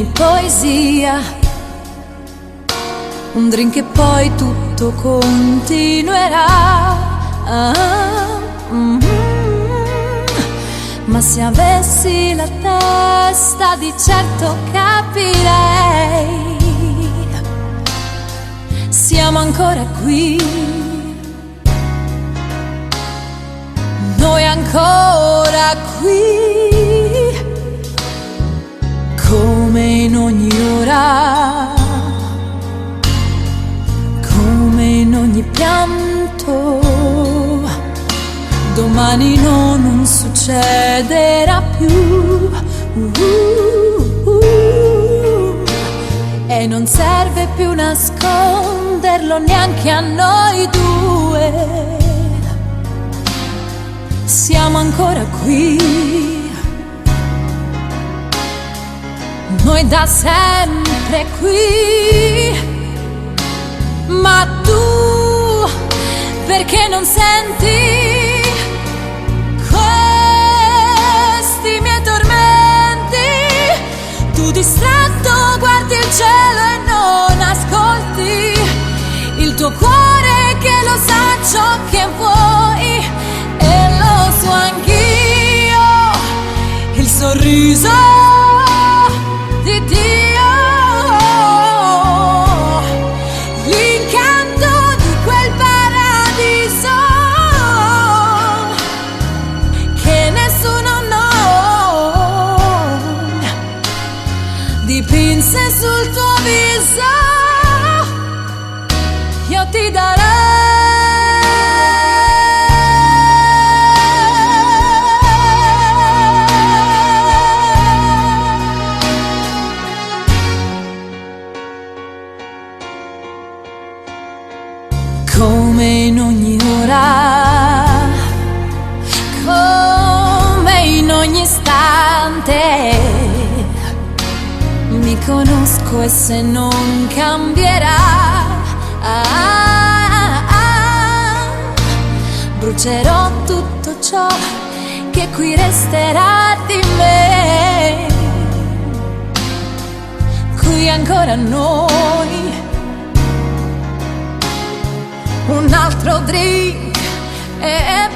ogni poesia, un drink e poi tutto continuerà. Ma se avessi la testa di certo capirei, siamo ancora qui, noi ancora qui, come in ogni ora, come in ogni pianto. Domani non succederà più, e non serve più nasconderlo neanche a noi due. Siamo ancora qui, noi da sempre qui. Ma tu perché non senti questi miei tormenti? Tu distratto guardi il cielo e non ascolti il tuo cuore che lo sa ciò che vuoi, e lo so anch'io, il sorriso di Dio, l'incanto di quel paradiso che nessuno non dipinse sul tuo viso. Io ti darò come in ogni ora, come in ogni istante. Mi conosco e se non cambierà, brucerò tutto ciò che qui resterà di me. Qui ancora noi, un altro drink e